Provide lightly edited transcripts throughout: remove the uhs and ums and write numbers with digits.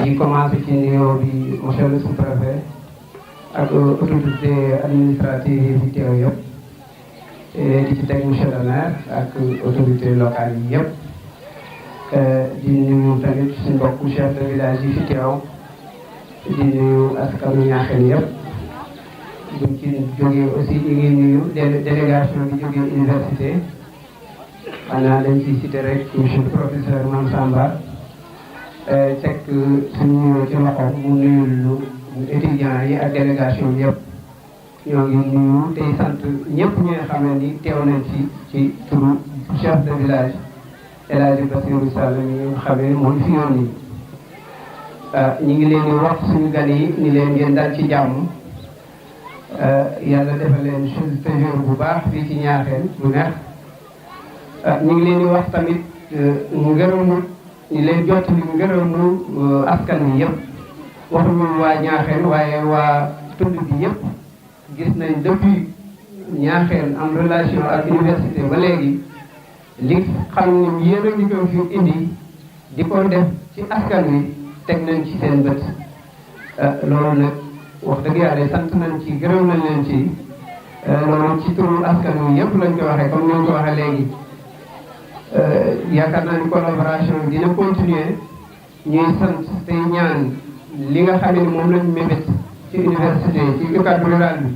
di commencé ci nuyoo bi monsieur le sous-préfet ak autorité administrative yi fi teew yëpp di ci teg monsieur le maire ak autorité locale yi yëpp di nuyu tamit suñu mbokku chef de village yi fi teew di nuyu askanu Ñaaxeen yëpp buñ ci jógee aussi ñu ngi nuyu délégation bi jógee université xanaa dañ ciy cité rek monsieur le professeur Mame Samba teg suñu ci loxo mu nuyul étudiants yi ak délégation yëpp ñoo ngi nuyu tey sant ñëpp ñi nga xam ne ni teew nañ ci turu chef de village El Hadji Bassirou Sall mi nga xam ne mooy fi yoon yi ñu ngi leen di wax suñu gan yi ni leen ngeen dal ci jàmm yàlla defal leen séjour bu baax fii ci Ñaaxeen bu neex ñu ngi leen di wax tamit ngërëmu ñu leen jottali ngërëmu askan wi yëpp waxuñu waa Ñaaxeen waaye waa tund bi yëpp gis nañ depuis Ñaaxeen am relation ak université ba léegi li xam ne yéen a ngi ko fi indi di ko def ci askan wi teg nañ ci seen bët loolu nag wax dëgg yàlla sant nañ ci gërëm nañ leen ci loolu ci turu askan wi yëpp lañ ko waxee comme ni ñu ko waxee léegi yaakaar naa ni collaboration bi dina continuer ñuy sant tey ñaan li nga xam ne moom lañ mébét ci université ci cadre rural bi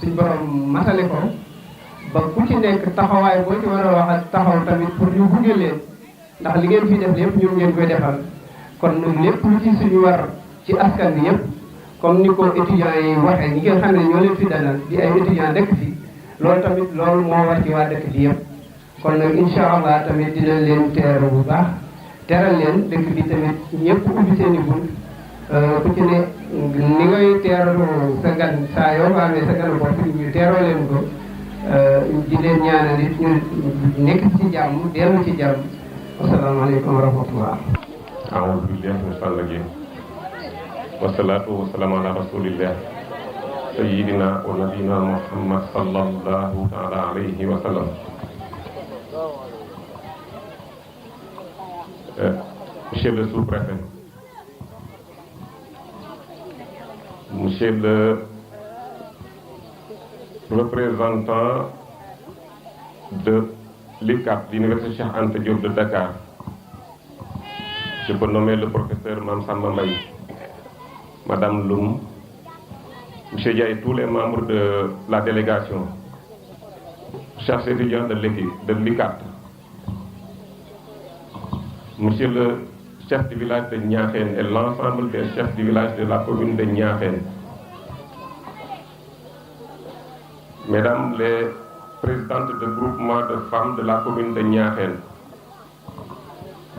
suñ borom matale ko ba ku ci nekk taxawaay boo ci war a wax ak taxaw tamit pour ñu gunge leen ndax li ngeen fi def lépp ñun ngeen koy defal kon nag lépp lu ci suñu war ci askan bi yëpp comme ni ko étudiants yi waxee ñi nga xam ne ñoo leen fi dalal di ay étudiants dëkk fi loolu tamit loolu moo war ci waa dëkk bi yëpp kon nag incha allah tamit dina leen teeru bu baax teral leen dëkk bi tamit ñëpp ubbi seen i bunt ku ci ne ni ngay teeru sa gan saa yoo ko amee sa ganu bopp ñu teeroo leen ko di leen ñaanal it ñu nekk ci jàmm dellu ci jàmm asalaamaaleykum wa rahmatullah. a'uuzu billahi mina shaytaani rajiim wasalaatu wasalaamu ala rasulillah sayyidina wa nabiyina muhammad sallallahu taala alayhi wa sallam. Monsieur le sous-préfet, monsieur le représentant de l'ICAP, l'Université Cheikh Anta Diop de Dakar, je peux nommer le professeur Mame Samba Mbaye, Madame Loum, monsieur Dia et tous les membres de la délégation, chers étudiants de l'ICAP, monsieur le chef du village de Ñaaxeen et l'ensemble des chefs du village de la commune de Ñaaxeen, mesdames les présidentes de groupement de femmes de la commune de Ñaaxeen,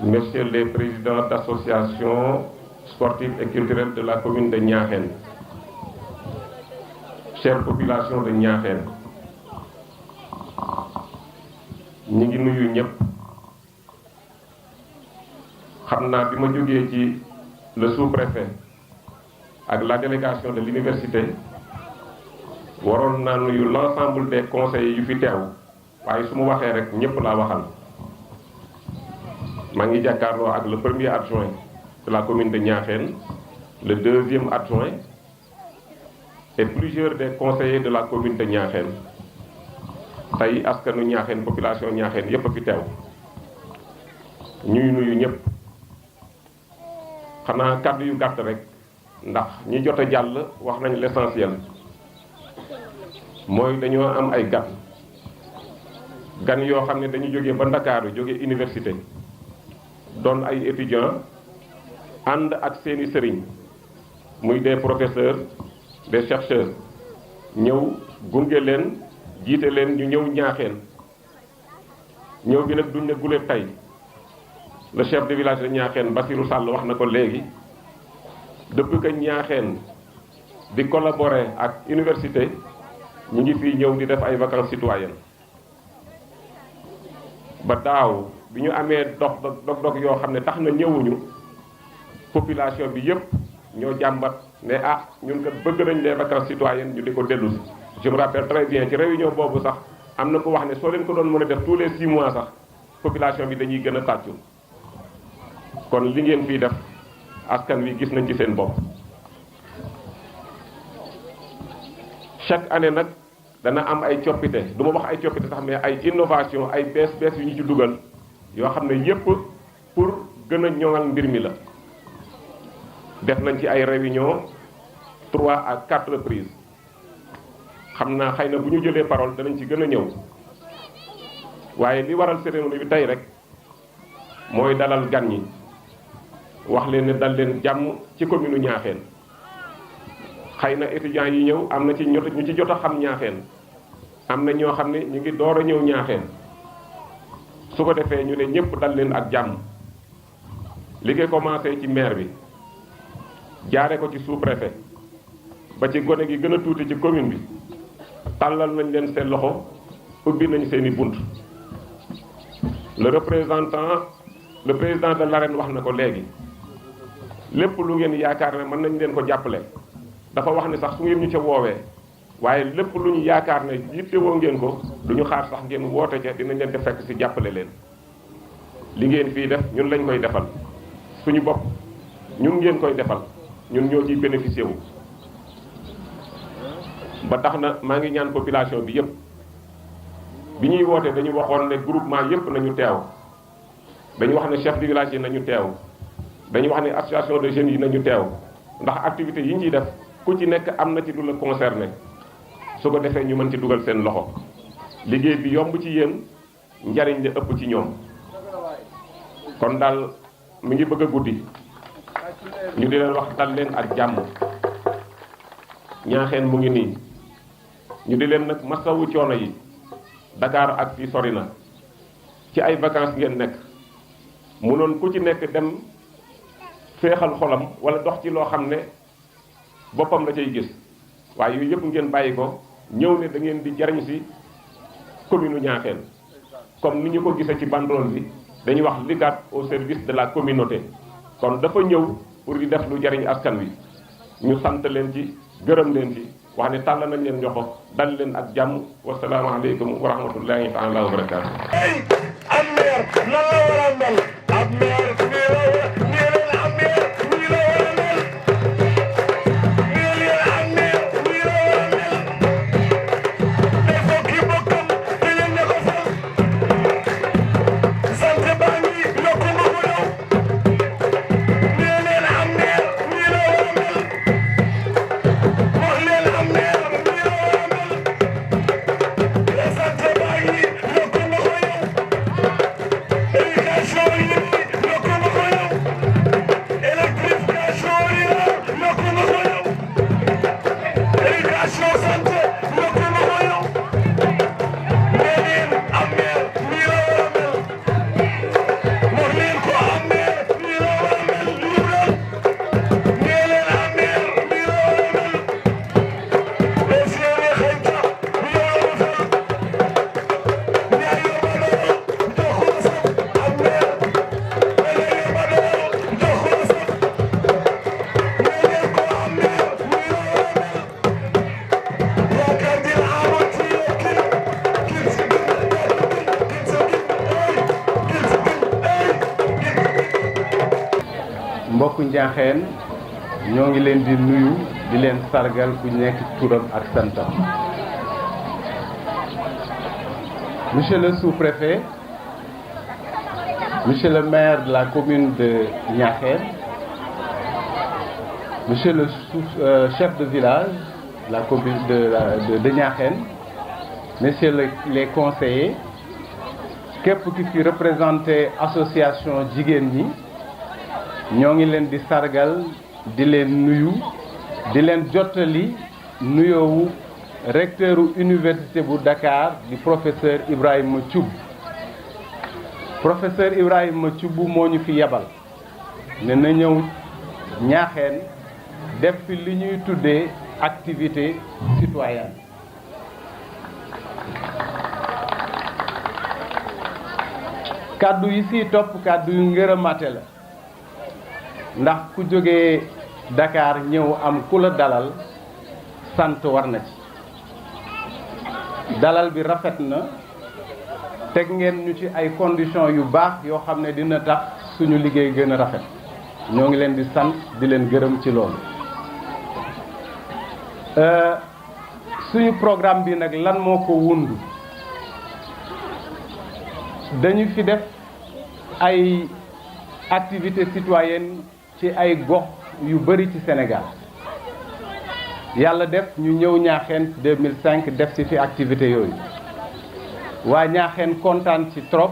messieurs les présidents d'associations sportives et culturelles de la commune de Ñaaxeen, chère population de Ñaaxeen, ñi ngi nuyu ñëpp. xam naa bi ma jógee ci le sous-préfet ak la délégation de l'université waroon naa nuyu l'ensemble des conseillers yu fi teew waaye su ma waxee rek ñëpp laa waxal. maa ngi jàkkaarloo ak le premier adjoint de la commune de Niakhène, le deuxième adjoint et plusieurs des conseillers de la commune de Niakhène. tey askanu Niakhène population Niakhène yépp a fi teew ñuy nuyu ñëpp. xanaa kàddu yu gàtt rek ndax ñi jot a jàll wax nañ l'essentiel mooy dañoo am ay gan yoo xam ne dañu jógee ba Ndakaaru jóge université doon ay étudiants ànd ak seeni sëriñ muy des professeurs des chercheurs ñëw gunge leen jiite leen ñu ñëw Ñaaxeen ñëw bi nag duñ ne guléet tey le chef de village de Niakhène Bassirou Sall wax na ko léegi depuis que Niakhène di collaborer ak université ñu ngi fii ñëw di def ay vacances citoyennes ba daaw bi ñu amee dog yoo xam ne tax na ñëwuñu population bi yépp ñoo jàmbat ne ñun kat bëgg nañ les vacances citoyennes ñu di ko dellu si. je me rappelle très bien ci réunion boobu sax am na ko wax ne soo leen ko doon mën a def tous les 6 mois sax population bi dañuy gën a tàccu. kon li ngeen fii def askan wi gis nañ ci seen bopp. chaque année nag dana am ay coppite du ma wax ay coppite sax mais ay innovation ay bees yu ñu ci dugal yoo xam ne yépp pour gën a ñoŋal mbir mi la. def nañ ci ay réunion 3 à 4 reprises xam naa xëy na bu ñu jëlee parole danañ ci gën a ñëw waaye li waral cérémonie bi tey rek mooy dalal gan ñi wax leen ne dal leen jàmm ci commune Niakhène. xëy na étudiants yi ñëw am na ci ñu ci jot a xam Niakhène am na ñoo xam ne ñu ngi door a ñëw Niakhène su ko defee ñu ne ñëpp dal leen ak jàmm li ngay commencé ci maire bi jaare ko ci sous-préfet ba ci gone gi gën a tuuti ci commune bi tàllal nañ leen seen loxo ubbi nañ seen i bunt. le président de l'arène wax na ko léegi lépp lu ngeen yaakaar ne mën nañ leen ko jàppale. dafa wax ne sax su ngeen ñu ca woowee waaye lépp lu ñu yaakaar ne yittewoo ngeen ko du ñu xaar sax ngeen woote ca dinañ leen def fekk ci jàppale leen. li ngeen fii def ñun lañ koy defal suñu bopp ñun ngeen koy defal ñun ñoo ciy bénéficié wu. ba tax na maa ngi ñaan population bi yépp bi ñuy woote dañu waxoon ne groupement yépp nañu teew dañu wax ne chef de village yi nañu teew dañu wax ne association de jeunes yi nañu teew ndax activités yi ñu ciy def. ku ci nekk am na ci lu la concerné su ko defee ñu mën ci dugal seen loxo liggéey bi yomb ci yéen njariñ la ëpp ci ñoom kon daal mi ngi bëgg a guddi ñu di leen wax dal leen ak jàmm Niakhène mu ngi nii ñu di leen nag masawu coono yi Dakar ak fii sori na ci ay vacances ngeen nekk munoon ku ci nekk dem féexal xolam wala dox ci loo xam ne boppam la cay gis waaye yooyu yëpp ngeen bàyyi ko ñëw ne da ngeen di jariñ ci commune Niakhène comme ni ñu ko gisee ci banderole bi dañuy wax l'UCAD au service de la communauté kon dafa ñëw pour di def lu jariñ askan wi ñu sant leen ci gërëm leen ci wax ne tàll nañ leen ñoxo dal leen ak jàmm wasalaamaaleykum wa rahmatullahi taala wa barakaatu. am maire nan la war a mel am maire mbokku Niakhène ñoo ngi leen di nuyu di leen sargal ku nekk turam ak santam. Monsieur le sous-préfet, monsieur le maire de la commune de Niakhène, monsieur le chef de village de la commune de Niakhène, messieurs les conseillers, képp ki fi représenté association jigéen ñi ñoo ngi leen di sargal di leen nuyu di leen jottali nuyoowu recteuru université bu Dakar di professeur Ibrahima Thioub. Professeur Ibrahima Thioub moo ñu fi yebal ne na ñëw Niakhène def fi li ñuy tuddee activité citoyenne. kàddu yi siy topp kàddu yu ngërëmaate la ndax ku jógee Dakar ñëw am ku la dalal sant war na ci. dalal bi rafet na teg ngeen ñu ci ay conditions yu baax yoo xam ne dina tax suñu liggéey gën a rafet ñoo ngi leen di sant di leen gërëm ci loolu. suñu programme bi nag lan moo ko wundu dañu fi def ay activités citoyennes ci ay gox yu bari ci Sénégal yàlla def ñu ñëw Ñaaxeen 2005 def ci fi activité yooyu waa Ñaaxeen kontaan ci trop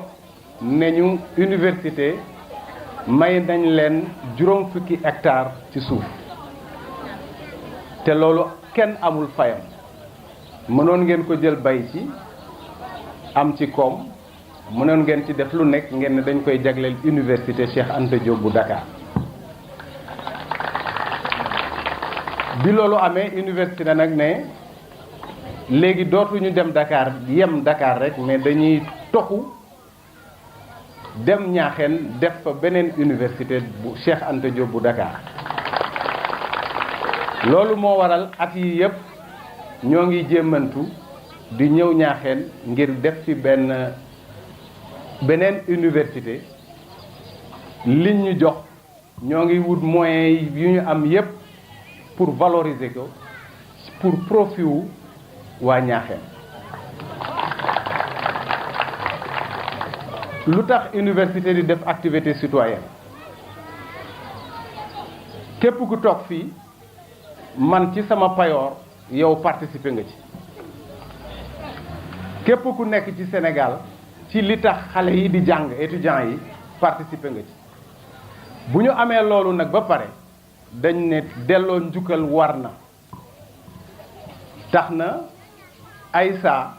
ne ñu université may nañ leen juróom fukki hectares ci suuf te loolu kenn amul fayam mënoon ngeen ko jël bay ci am ci koom mënoon ngeen ci def lu nekk ngeen ne dañ koy jagleel université Cheikh Anta Diop bu Dakar bi loolu amee université nag ne léegi dootuñu dem Dakar yem Dakar rek mais dañuy toxu dem Ñaaxeen def fa beneen université bu Cheikh Anta Diop bu Dakar loolu moo waral at yi yëpp ñoo ngi jéemantu di ñëw Ñaaxeen ngir def fi beneen université liñ ñu jox ñoo ngi wut moyens yu ñu am yëpp pour valoriser ko pour profit wu waa Ñaaxeen lu tax université di def activité citoyenne képp ku toog fii man ci sama payoor yow participer nga ci képp ku nekk ci Sénégal ci li tax xale yi di jàng étudiants yi participer nga ci bu ñu amee loolu nag ba pare dañ ne delloo njukkal war na tax na AISA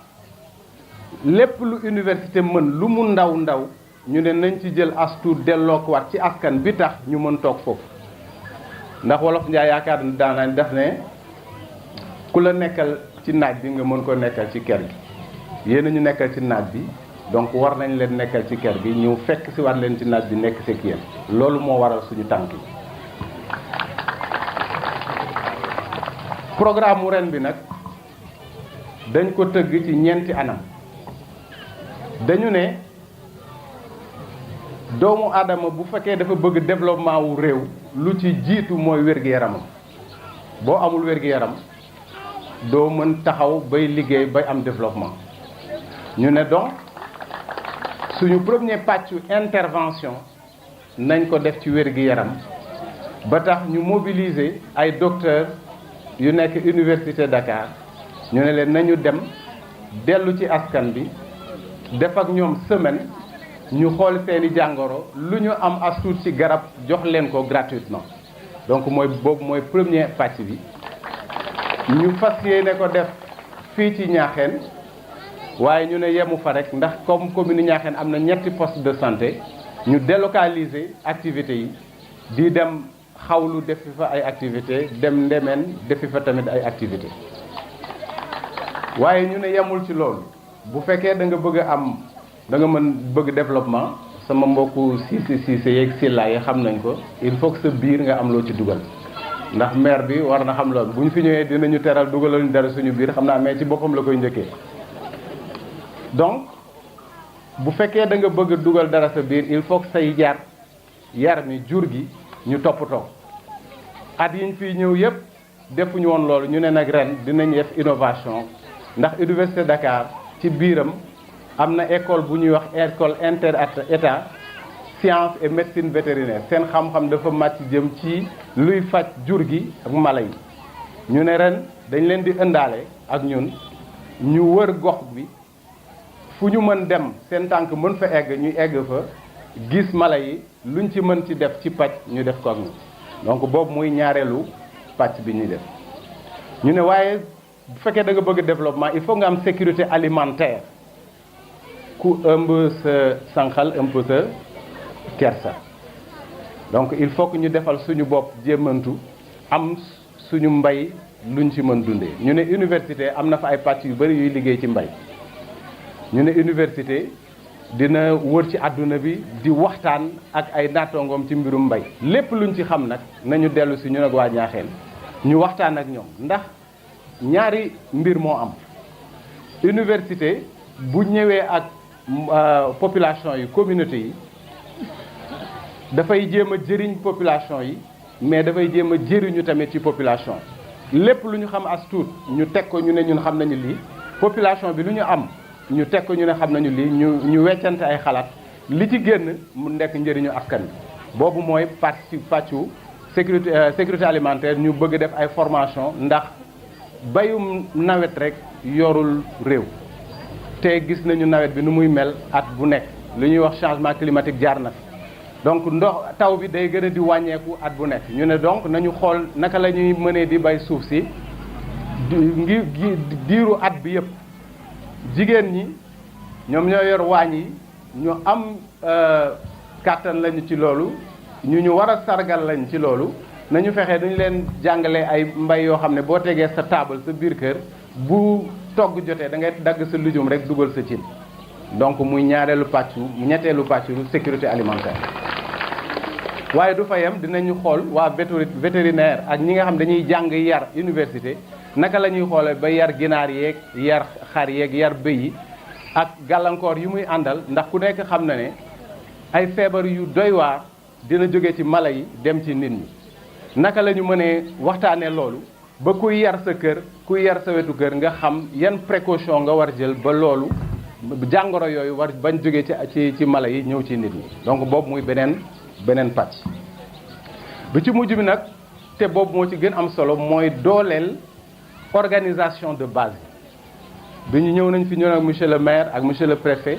lépp lu université mën lu mu ndaw ndaw ñu ne nañ ci jël as tuut delloo ko waat ci askan bi tax ñu mën toog foofu ndax wolof Njaay yaakaar na daanañ def ne ku la nekkal ci naaj bi nga mën ko nekkal ci kër gi yéen ñu nekkal ci naaj bi donc war nañ leen nekkal ci kër gi ñu fekk si war leen ci naaj bi nekk si yéen loolu moo waral suñu tànk yi programme mu ren bi nag dañ ko tëgg ci ñeenti anam dañu ne doomu aadama bu fekkee dafa bëgg développement wu réew lu ci jiitu mooy wér-gu-yaramam boo amul wér-gu-yaram doo mën taxaw bay liggéey bay am développement ñu ne donc suñu premier pàccu intervention nañ ko def ci wér-gu-yaram ba tax ñu mobiliser ay docteurs yu nekk université Dakar ñu ne leen nañu dem dellu ci askan bi def ak ñoom semaine ñu xool seeni jàngoro lu ñu am as tuut ci garab jox leen ko gratuitement donc mooy boobu mooy premier pàcc bi ñu fas yéene ko def fii ci Ñaaxeen waaye ñu ne yemu fa rek ndax comme commune Ñaaxeen am na ñetti poste de santé ñu délocaliser activités yi di dem xawlu defi fa ay activité dem ndemeen defi fa tamit ay activité waaye ñu ne yemul ci loolu bu fekkee da nga bëgg a am da nga mën bëgg développement sama mbokku siise yeeg silla yi xam nañ ko il faut que sa biir nga am loo ci dugal ndax maire bi war na xam loolu bu ñu fi ñëwee dinañu teral dugalal ñu dara suñu biir xam naa mais ci boppam la koy njëkkee donc bu fekkee da nga bëgg a dugal dara sa biir il faut que say yar mi jur gi ñu toppatoo at yiñ fii ñëw yëpp defuñu woon loolu ñu ne nag ren dinañ def innovation ndax université Dakar ci biiram am na école bu ñuy wax école inter-état science et médecine vétérinaire seen xam-xam dafa màcc jëm ci luy faj jur gi ak mala yi ñu ne ren dañ leen di ëndaale ak ñun ñu wër gox bi fu ñu mën dem seen tànk mën fa egg ñu egg fa gis mala yi luñ ci mën ci def ci pàcc ñu def ko ak ñun donc boobu muy ñaareelu pàcc bi ñuy def ñu ne waaye bu fekkee da nga bëgg développement il faut nga am sécurité alimentaire ku ëmb sa sànqal ëmb sa kersa donc il faut que ñu defal suñu bopp jéemantu am suñu mbay luñ ci mën dundee ñu ne université am na fa ay pàcc yu bari yuy liggéey ci mbay ñu ne université dina wër ci àdduna bi di waxtaan ak ay nattongoom ci mbirum mbay lépp luñ ci xam nag nañu dellu si ñu nag waa Ñaaxeen ñu waxtaan ak ñoom ndax ñaari mbir moo am université bu ñëwee ak population yi communauté yi dafay jéem a jëriñ population yi mais dafay jéem a jëriñu tamit ci population lépp lu ñu xam as tuut ñu teg ko ñu ne ñun xam nañu lii population bi lu ñu am ñu teg ko ñu ne xam nañu lii ñu weccante ay xalaat li ci génn mu nekk njëriñu askan bi boobu mooy pàccu sécurité alimentaire ñu bëgg def ay formation ndax bayum nawet rek yorul réew te gis nañu nawet bi nu muy mel at bu nekk lu ñuy wax changement climatique jaar na fi donc ndox taw bi day gën a di wàññeeku at bu nekk ñu ne donc nañu xool naka la ñuy mënee di bay suuf si ngir diiru at bi yëpp jigéen ñi ñoom ñoo yor waañ yi ñu am kàttan lañu ci loolu ñu war a sargal lañ ci loolu nañu fexe dañu leen jàngale ay mbay yoo xam ne boo tegee sa taabal sa biir kër bu togg jotee da ngay dagg sa lujum rek dugal sa cin donc muy ñetteelu pàccu sécurité alimentaire waaye du fa yem dinañu xool waa vétérinaire ak ñi nga xam dañuy jàng yar université naka la ñuy xoolee ba yar ginaar yeeg yar xar yeeg yar bëy yi ak gàllankoor yu muy àndal ndax ku nekk xam na ne ay feebar yu doy waar dina jóge ci mala yi dem ci nit ñi naka la ñu mënee waxtaanee loolu ba kuy yar sa kër kuy yar sa wetu kër nga xam yan précaution nga war jël ba loolu jàngoro yooyu war bañ jóge ci mala yi ñëw ci nit ñi donc boobu muy beneen pàcc bi ci mujj bi nag te boobu moo ci gën am solo mooy dooleel organisation de base bi ñu ñëw nañ fi ñëw ak monsieur le maire ak monsieur le préfet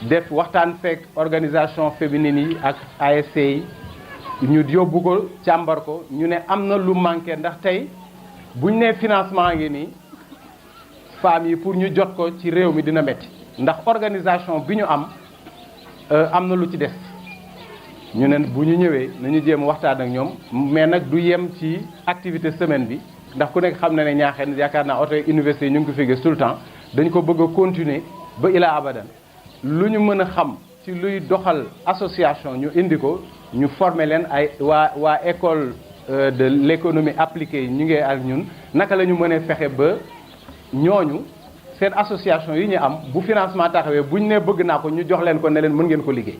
def waxtaan fekk organisation féminine yi ak ASC yi ñu yóbbu ko càmbar ko ñu ne am na lu manqué ndax tey buñ ne financement ngi nii femmes yi pour ñu jot ko ci réew mi dina metti ndax organisation bi ñu am na lu ci des ñu ne bu ñu ñëwee nañu jéem waxtaan ak ñoom mais nag du yem ci activité semaine bi ndax ku nekk xam na ne Ñaaxeen yaakaar naa auto université yi ñu ngi ko fi gis tout le temps dañ ko bëgg a continuer ba ila abadan lu ñu mën a xam ci luy doxal association ñu indi ko ñu former leen ay waa école de l'économie appliquée yi ñu ngi ak ñun naka la ñu mën a fexe ba ñooñu seen association yi ñu am bu financement taxawee bu ñu nee bëgg naa ko ñu jox leen ko ne leen mën ngeen ko liggéey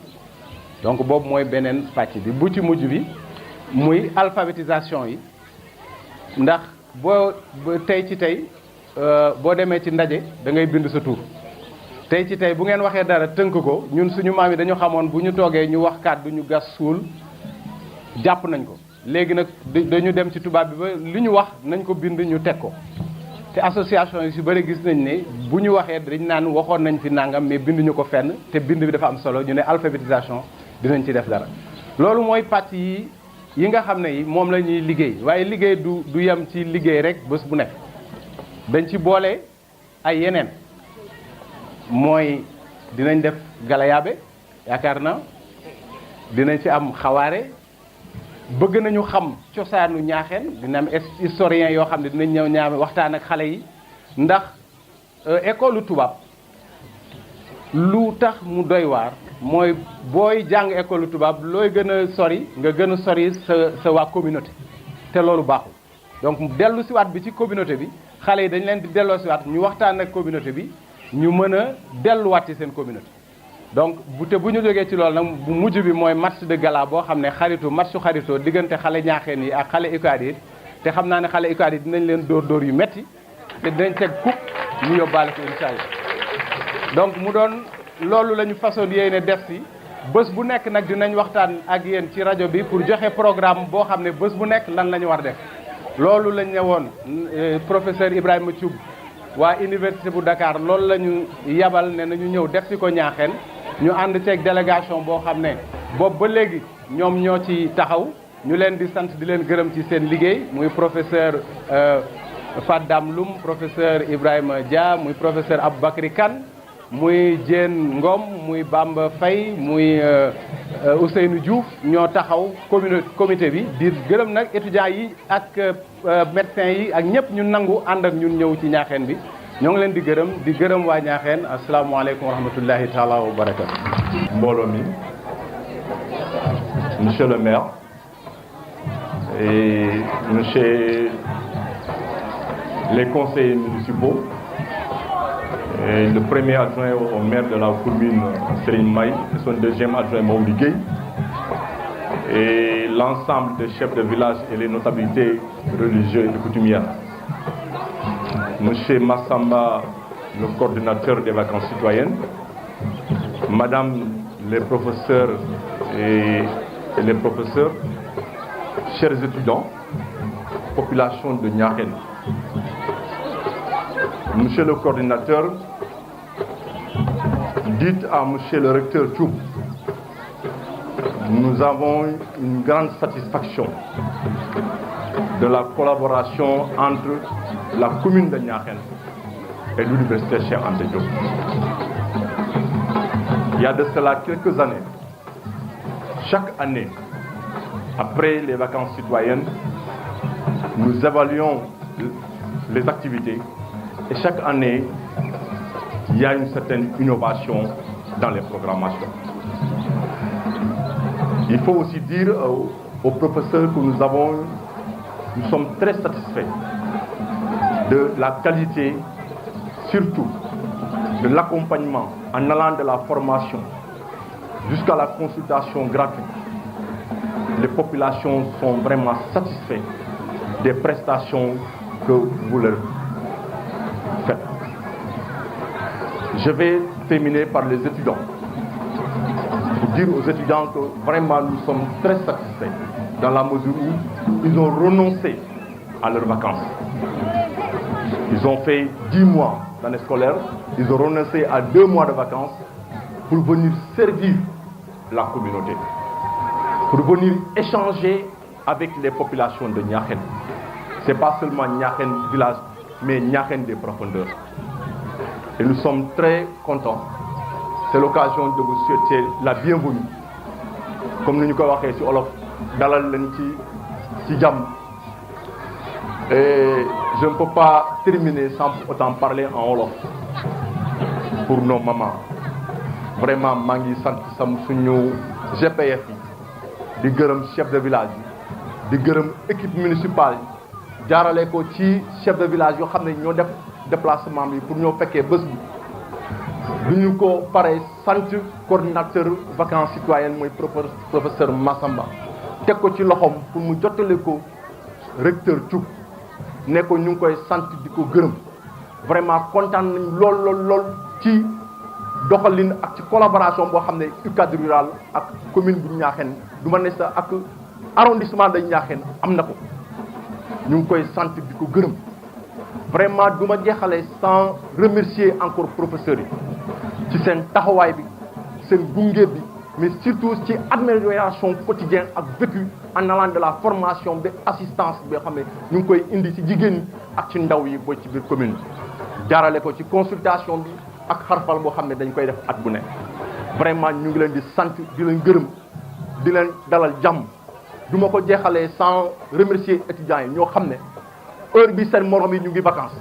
donc boobu mooy beneen pàcc bi bu ci mujj bi muy alphabétisation yi ndax boo tey ci tey boo demee ci ndaje da ngay bind sa tur tey ci tey bu ngeen waxee dara tënk ko ñun suñu maam yi dañu xamoon bu ñu toogee ñu wax kàddu ñu gas suul jàpp nañ ko léegi nag dañu dem ci tubaab bi ba li ñu wax nañ ko bind ñu teg ko te association yi si bëri gis nañ ne bu ñu waxee dañ naan waxoon nañ fi nangam mais binduñu ko fenn te bind bi dafa am solo ñu ne alphabétisation dinañ ci def dara loolu mooy pàcc yi nga xam ne yi moom la ñuy liggéey waaye liggéey du yem ci liggéey rek bés bu nekk dañ ci boole ay yeneen mooy dinañ def galayaabe yaakaar na dinañ ci am xawaare bëgg nañu xam cosaanu Ñaaxeen dina am historien yoo xam ne dinañ ñëw ñaame waxtaan ak xale yi ndax école tubaab lu tax mu doy waar mooy booy jàng école tubaab looy gën a sori nga gën a sori sa waa communauté te loolu baaxul donc dellu siwaat bi ci communauté bi xale yi dañ leen di delloo siwaat ñu waxtaan ak communauté bi ñu mën a delluwaat ci seen communauté donc bu ñu jógee ci loolu nag bu mujj bi mooy match de gala boo xam ne matchu xaritoo diggante xale Ñaaxeen yi ak xale UCAD yi te xam naa ne xale UCAD yi dinañ leen dóor yu metti te dinañ teg coupe ñu yóbbaale ko incha allah donc mu doon loolu la ñu façon yéene def si bés bu nekk nag dinañ waxtaan ak yéen ci rajo bi pour joxe programme boo xam ne bés bu nekk lan la ñu war def loolu lañ ne woon professeur Ibrahima Thioub waa université bu Dakar loolu la ñu yabal ne nañu ñëw def si ko Ñaaxeen ñu ànd ceeg délégation boo xam ne boobu ba léegi ñoom ñoo ci taxaw ñu leen di sant di leen gërëm ci seen liggéey muy professeur Fadam Loum professeur Ibrahima Dia muy professeur Aboubacry Kane muy Diène Ngom muy Bamba Faye muy Ousseynou Diouf ñoo taxaw comité bi di gërëm nag étudiants yi ak médecins yi ak ñëpp ñu nangu ànd ak ñun ñëw ci Ñaaxeen bi ñoo ngi leen di gërëm waa Ñaaxeen asalaamaaleykum wa rahmatullahi taala wa barakatu mbooloo mi monsieur le maire et monsieur les conseillers municipaux et le premier adjoint au maire de la commune Serigne May et son deuxième adjoint Maoudi Gueye et l'ensemble des chefs de village et les notabilités religieuses et coutumières. Monsieur Massamba, le coordinateur des vacances citoyennes, Madame les professeurs et les professeurs, chers étudiants, population de Niakhène. Monsieur le coordinateur, dites à Monsieur le recteur Thioub, nous avons une grande satisfaction de la collaboration entre la commune de Niakhène et l'université Cheikh Anta Diop. Il y a de cela quelques années, chaque année, après les vacances citoyennes, nous évaluons les activités et chaque année, il y a une certaine innovation dans les programmations. Il faut aussi dire aux professeurs que nous sommes très satisfaits de la qualité, surtout de l'accompagnement en allant de la formation jusqu'à la consultation gratuite. Les populations sont vraiment satisfaites des prestations que vous leur faites. Je vais terminer par les étudiants. Pour dire aux étudiants que vraiment nous sommes très satisfaits dans la mesure où ils ont renoncé à leurs vacances. Ils ont fait 10 mois d'année scolaire, ils ont renoncé à 2 mois de vacances pour venir servir la communauté, pour venir échanger avec les populations de Niakhène. Ce n'est pas seulement Niakhène village, mais Niakhène des profondeurs. Et nous sommes très contents. C'est l'occasion de vous souhaiter la bienvenue. Comme nous l'avons dit sur Olof, dalal len ci jàmm. Et je ne peux pas terminer sans autant parler en Wolof pour nos mamans. Vraiment, maa ngi sant suñu GPF yi di gërëm chef de village yi di gërëm équipe municipale yi jaarale ko ci chef de village yoo xam ne ñoo def déplacement bi pour ñoo fekkee bés bi. bi ñu ko paree sant coordinateur vacances citoyennes mooy professeur Massamba teg ko ci loxoom pour mu jottale ko recteur Thioub ne ko ñu ngi koy sant di ko gërëm vraiment kontaan nañ lool ci doxalin ak ci collaboration boo xam ne UCAD rural ak commune bu Niakhène du ma ne sa ak arrondissement de Niakhène am na ko ñu ngi koy sant di ko gërëm vraiment du ma jeexale sans remercier encore professeurs yi ci seen taxawaay bi seen gunge bi mais surtout ci amélioration quotidienne ak vécu en allant de la formation ba assistance bi nga xam ne ñu ngi koy indi ci jigéen ñi ak ci ndaw yi booy ci biir commune bi jaarale ko ci consultation bi ak xarfal boo xam ne dañ koy def at bu ne vraiment ñu ngi leen di sant di leen gërëm di leen dalal jàmm du ma ko jeexalee sans remercier étudiants yi ñoo xam ne heure bi seen morom yi ñu ngi vacances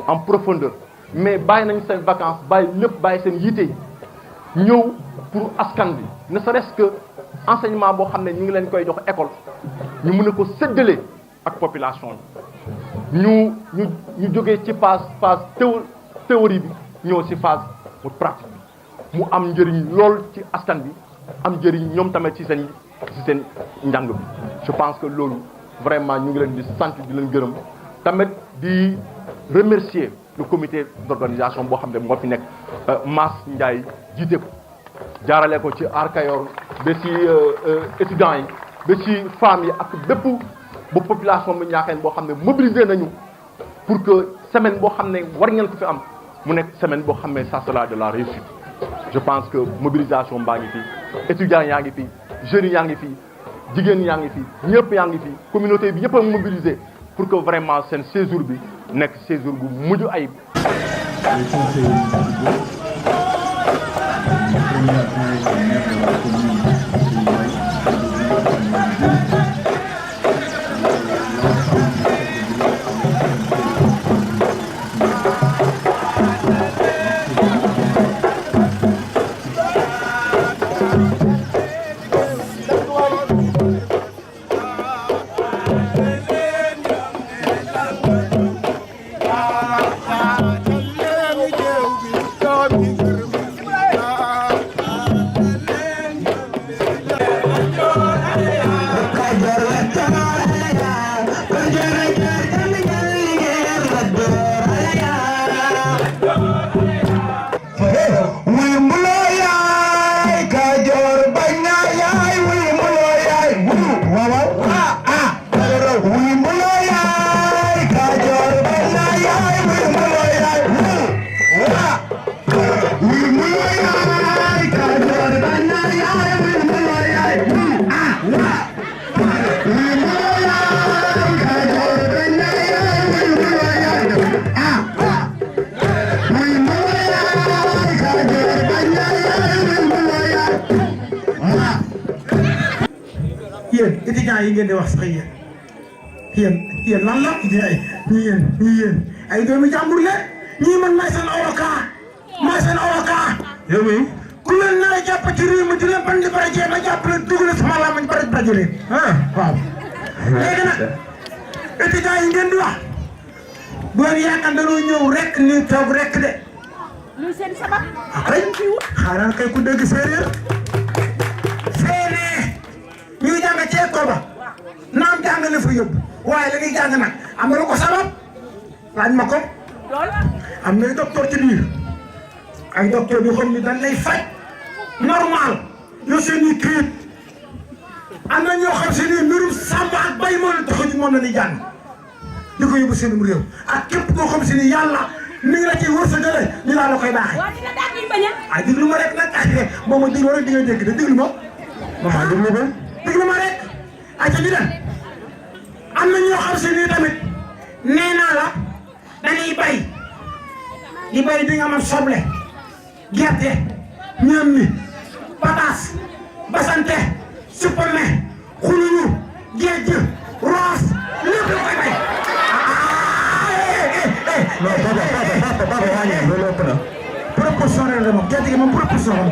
en profondeur mais bàyyi nañ seen vacances bàyyi lépp bàyyi seen yitte ñëw pour askan bi ne serait-ce que enseignement boo xam ne ñu ngi leen koy jox école ñu mën a ko séddale ak population yi ñu jógee ci phase théorie bi ñëw ci phase pratique bi mu am njëriñ lool ci askan bi am njëriñ ñoom tamit ci seen njàng bi je pense que loolu vraiment ñu ngi leen di sant di leen gërëm tamit di remercier le comité d'organisation boo xam ne moo fi nekk Mass Ndiaye jiite ko jaarale ko ci Arkayor ba ci étudiants yi ba ci femmes yi ak bépp ba population bu Niakhène boo xam ne mobilisé nañu pour que semaine boo xam ne war ngeen ko fi am mu nekk semaine boo xam ne ça sera de la réussite. Je pense que mobilisation baa ngi fi étudiants yaa ngi fi jeunes yaa ngi fi jigéen yaa ngi fi ñëpp yaa ngi fi communauté bi yëpp a mobilisé pour que vraiment seen séjour bi nekk séjour bu mujj ayib. étudiants yi ngeen di wax sax yéen lan la yéen ay doomi jàmbur la ñii man maay seen avocat yow mi ku leen nar a jàpp ci réew mi di leen bandi barajee ma jàpp leen dugg leen sama lamañ baraje leen waaw léegi nag étudiants yi ngeen di wax bu leen yaakaar dañoo ñëw rek ni toog rek de luy seen sabab kay xaaral kay ku dégg séeréer ñuy jàng ci école ba naam jàng la fa yóbbu waaye la ñuy jàng nag am na lu ko sabab laaj ma ko am na docteur ci biir ay docteur yu xam ni dañ lay faj normal yoo seen i këyit am na ñoo xam si ni mbirum sàmm ak bay moo leen tax a ñu moom la ñuy jàng di ko yóbbu seenum réew ak képp koo xam si ni yàlla mi ngi la ciy wërsëgale ñu laa la koy baaxee. waaw dina daal di bañ a. ah déglu ma rek nag moom ma déglu rek di nga dégg de déglu ma. maman déglu ma déglu ma rek ayca ñu dem am na ñoo xam si ni tamit nee naa la dañuy bay di bay di nga mën soble gerte ñoom ni pataas basante supame xuluñu géej roos lépp la koy bay. non baba wàññi loolu ëpp na proportionnel la moom gerte gi moom proportionnel